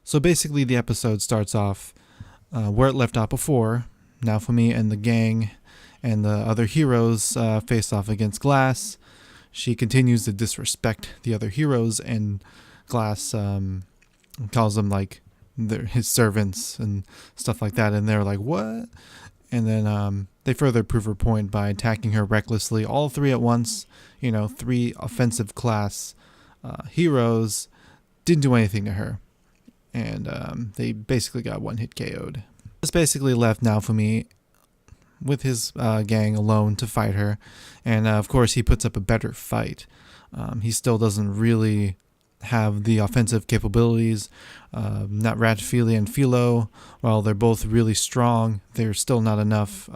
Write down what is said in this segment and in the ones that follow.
So basically the episode starts off where it left off before. Naofumi and the gang and the other heroes face off against Glass. She continues to disrespect the other heroes, and Glass calls them like his servants and stuff like that, and they're like, what? And then they further prove her point by attacking her recklessly, all three at once. 3 offensive class heroes didn't do anything to her, and they basically got one hit KO'd. This basically left Naofumi with his gang alone to fight her, and of course he puts up a better fight. He still doesn't really have the offensive capabilities. Not Ratifili and Philo, while they're both really strong, they're still not enough.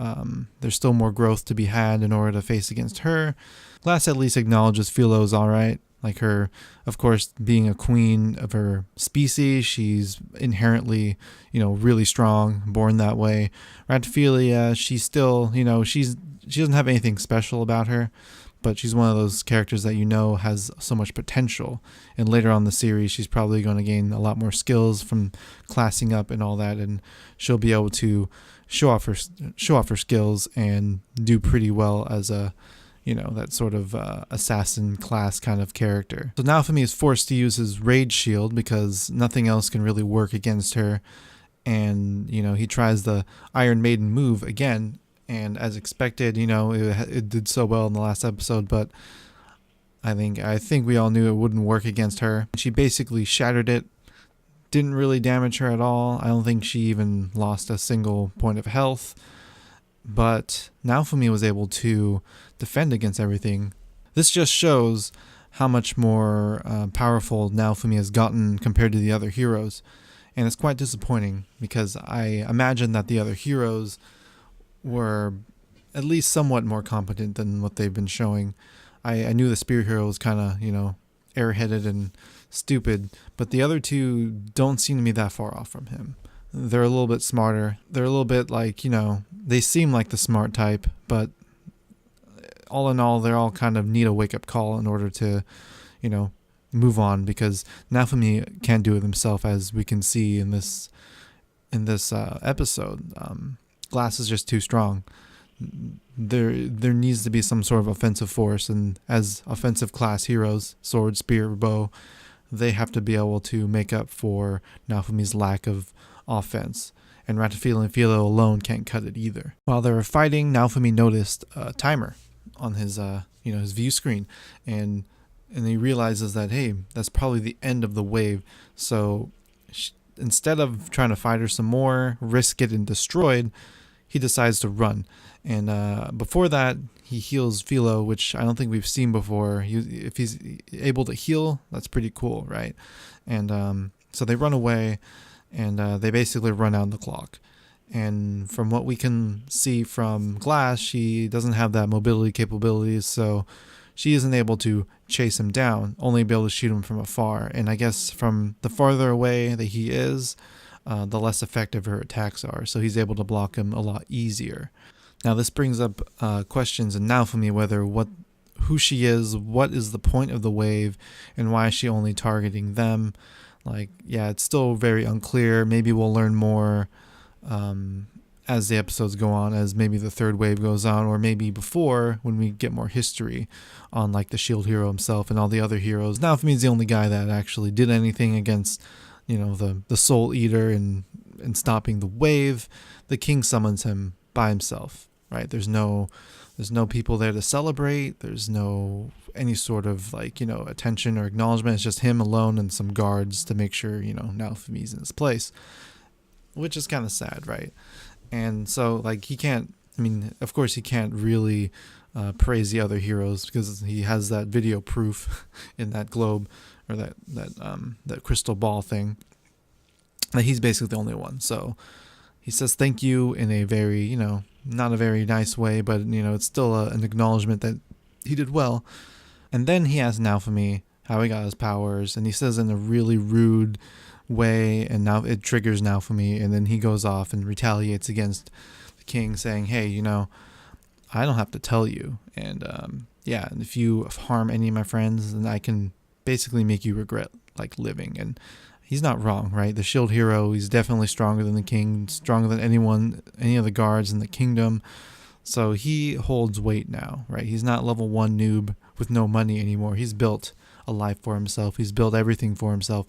There's still more growth to be had in order to face against her. Glass at least acknowledges Philo's alright. Like her, of course, being a queen of her species, she's inherently, really strong, born that way. Ratifili, she's still, she doesn't have anything special about her, but she's one of those characters that has so much potential. And later on in the series, she's probably going to gain a lot more skills from classing up and all that, and she'll be able to show off her skills and do pretty well as a that sort of assassin class kind of character. So Naofumi is forced to use his rage shield because nothing else can really work against her. And, he tries the Iron Maiden move again. And as expected, it did so well in the last episode, but I think we all knew it wouldn't work against her. She basically shattered it. Didn't really damage her at all. I don't think she even lost a single point of health. But Naofumi was able to defend against everything. This just shows how much more powerful Naofumi has gotten compared to the other heroes. And it's quite disappointing because I imagine that the other heroes were at least somewhat more competent than what they've been showing. I knew the Spear Hero was kind of, airheaded and stupid, but the other two don't seem to be that far off from him. They're a little bit smarter. They're a little bit like, they seem like the smart type, but all in all, they're all kind of need a wake-up call in order to, move on, because Naofumi can't do it himself, as we can see in this episode. Glass is just too strong. There needs to be some sort of offensive force, and as offensive class heroes, sword, spear, bow, they have to be able to make up for Naofumi's lack of offense, and Ratifili and Philo alone can't cut it either. While they were fighting, Naofumi noticed a timer on his his view screen, and he realizes that, hey, that's probably the end of the wave. So instead of trying to fight her some more, risk getting destroyed, he decides to run. And before that, he heals Philo, which I don't think we've seen before. If he's able to heal, that's pretty cool, right? And so they run away, and they basically run out the clock. And from what we can see from Glass, she doesn't have that mobility capabilities, so she isn't able to chase him down, only be able to shoot him from afar. And I guess from the farther away that he is, the less effective her attacks are, so he's able to block him a lot easier. Now this brings up questions in Naofumi, whether who she is, what is the point of the wave, and why is she only targeting them. It's still very unclear. Maybe we'll learn more as the episodes go on, as maybe the third wave goes on, or maybe before, when we get more history on the Shield Hero himself and all the other heroes. Naofumi is the only guy that actually did anything against the Soul Eater and stopping the wave. The king summons him by himself, right? There's no people there to celebrate. There's no any sort of attention or acknowledgement. It's just him alone and some guards to make sure Naofumi's in his place, which is kind of sad, right? And so he can't, of course he can't really praise the other heroes, because he has that video proof in that globe, or that crystal ball thing, that he's basically the only one. So he says thank you in a very, not a very nice way, but it's still an acknowledgement that he did well. And then he asks Naofumi how he got his powers, and he says in a really rude way, and now it triggers Naofumi, and then he goes off and retaliates against the king, saying, hey, I don't have to tell you, and and if you harm any of my friends, then I can basically make you regret living. And he's not wrong, right? The shield hero, he's definitely stronger than the king, stronger than any of the guards in the kingdom. So he holds weight now, right? He's not level 1 noob with no money anymore. He's built a life for himself. He's built everything for himself.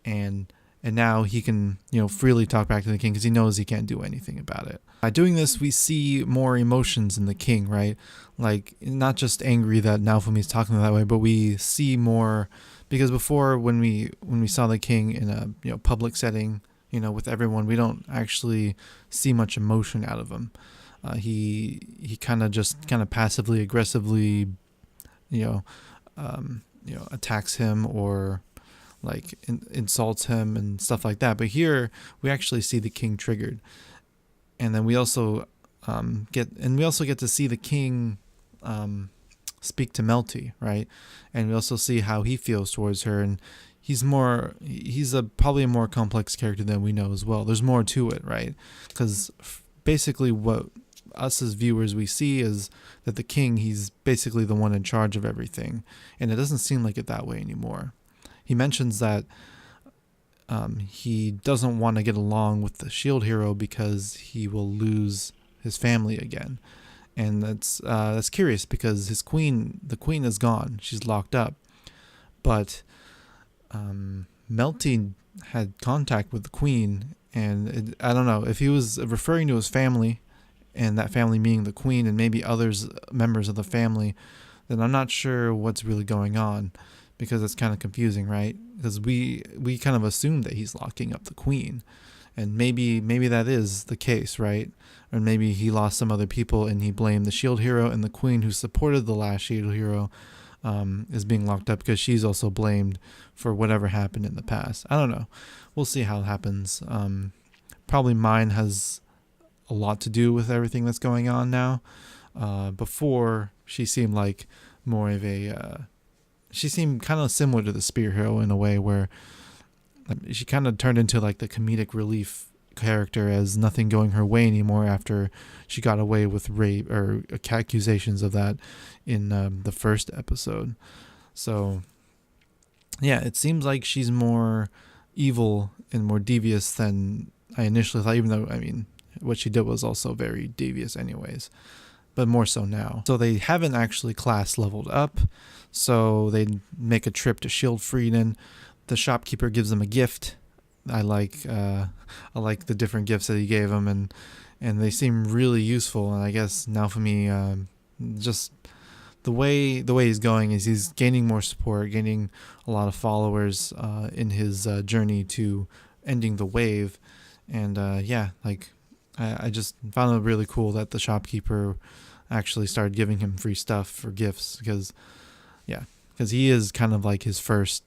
And now he can, freely talk back to the king because he knows he can't do anything about it. By doing this, we see more emotions in the king, right? Like, not just angry that Naofumi is talking that way, but we see more, because before, when we saw the king in a public setting, with everyone, we don't actually see much emotion out of him. He kind of passively aggressively, attacks him, or like insults him and stuff like that. But here we actually see the king triggered, and then we also get to see the king speak to Melty, right? And we also see how he feels towards her, and he's probably a more complex character than we know as well. There's more to it, right? Because basically what us as viewers we see is that the king, he's basically the one in charge of everything, and it doesn't seem like it that way anymore. He mentions that he doesn't want to get along with the shield hero because he will lose his family again. And that's curious, because the queen is gone. She's locked up. But Melty had contact with the queen, and I don't know if he was referring to his family, and that family being the queen and maybe members of the family, then I'm not sure what's really going on, because it's kind of confusing, right? Because we kind of assume that he's locking up the queen, and maybe that is the case, right? Or maybe he lost some other people and he blamed the shield hero, and the queen who supported the last shield hero is being locked up because she's also blamed for whatever happened in the past. I don't know. We'll see how it happens. Probably mine has a lot to do with everything that's going on now. Before, she seemed like more of she seemed kind of similar to the spear hero in a way, where she kind of turned into like the comedic relief character, as nothing going her way anymore after she got away with rape or accusations of that in the first episode. So yeah, it seems like she's more evil and more devious than I initially thought, even though, I mean, what she did was also very devious anyways, but more so now. So they haven't actually class leveled up, so they make a trip to Shieldfreeden. The shopkeeper gives them a gift. I like the different gifts that he gave them, and they seem really useful. And I guess Naofumi, just the way he's going is he's gaining more support, gaining a lot of followers in his journey to ending the wave. And I just found it really cool that the shopkeeper actually started giving him free stuff for gifts, because he is kind of like his first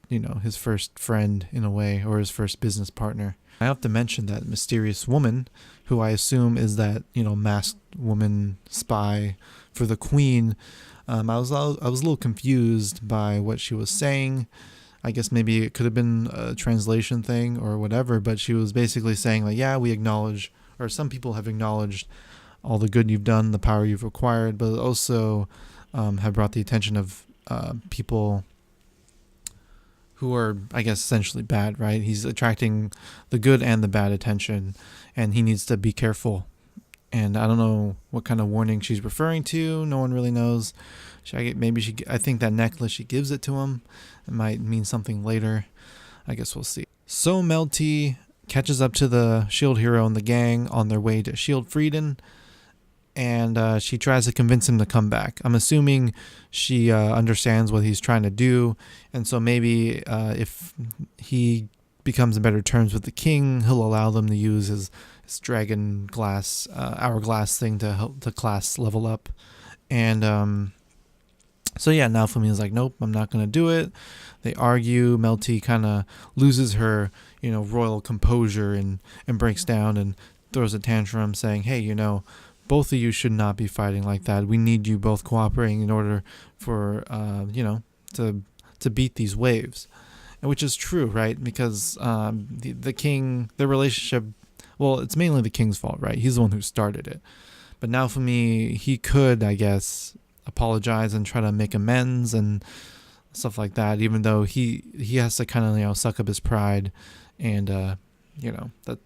friend in a way, or his first business partner. I have to mention that mysterious woman, who I assume is that, masked woman spy for the queen. I was a little confused by what she was saying. I guess maybe it could have been a translation thing or whatever, but she was basically saying like, yeah, we acknowledge, or some people have acknowledged all the good you've done, the power you've acquired, but also have brought the attention of people who are, I guess, essentially bad, right? He's attracting the good and the bad attention, and he needs to be careful. And I don't know what kind of warning she's referring to. No one really knows. I think that necklace, she gives it to him. It might mean something later. I guess we'll see. So Melty catches up to the shield hero and the gang on their way to Shieldfreeden, and she tries to convince him to come back. I'm assuming she understands what he's trying to do, and so maybe if he becomes in better terms with the king, he'll allow them to use his dragon glass, hourglass thing to help the class level up. And so yeah, Naofumi is like, nope, I'm not going to do it. They argue. Melty kind of loses her, royal composure and breaks down and throws a tantrum saying, hey, both of you should not be fighting like that. We need you both cooperating in order for, to beat these waves. And which is true, right? Because the king, the relationship, well, it's mainly the king's fault, right? He's the one who started it. But Naofumi, he could, I guess, apologize and try to make amends and stuff like that, even though he has to kind of, suck up his pride And that's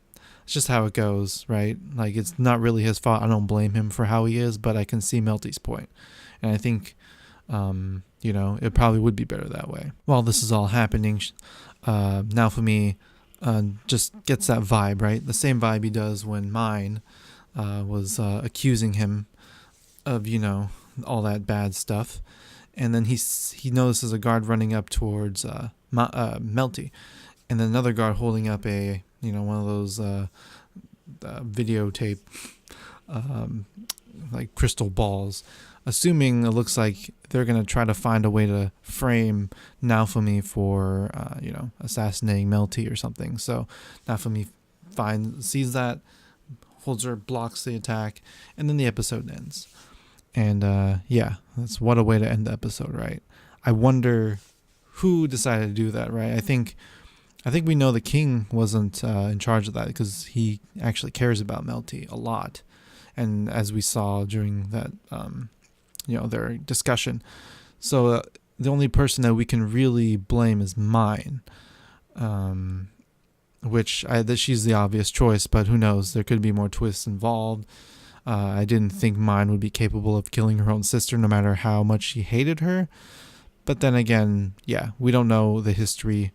just how it goes, right? Like, it's not really his fault. I don't blame him for how he is, but I can see Melty's point. And I think it probably would be better that way. While this is all happening, Naofumi just gets that vibe, right? The same vibe he does when Mine was accusing him of, all that bad stuff. And then he notices a guard running up towards Melty, and then another guard holding up a one of those videotape like crystal balls, assuming it looks like they're gonna try to find a way to frame Naofumi for assassinating Melty or something. So Naofumi sees that, holds her, blocks the attack, and then the episode ends. And that's what a way to end the episode, right? I wonder who decided to do that, right? I think we know the king wasn't in charge of that, because he actually cares about Melty a lot, and as we saw during that their discussion. So the only person that we can really blame is Mine, that she's the obvious choice, but who knows? There could be more twists involved. I didn't think Mine would be capable of killing her own sister, no matter how much she hated her. But then again, we don't know the history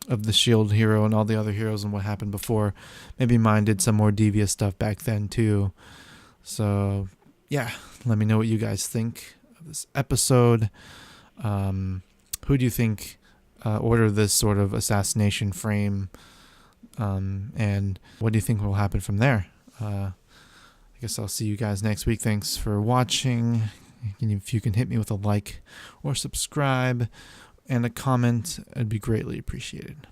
of the Shield hero and all the other heroes and what happened before. Maybe Mine did some more devious stuff back then too. So let me know what you guys think of this episode. Who do you think ordered this sort of assassination frame? And what do you think will happen from there? I guess I'll see you guys next week. Thanks for watching. If you can hit me with a like or subscribe and a comment, it'd be greatly appreciated.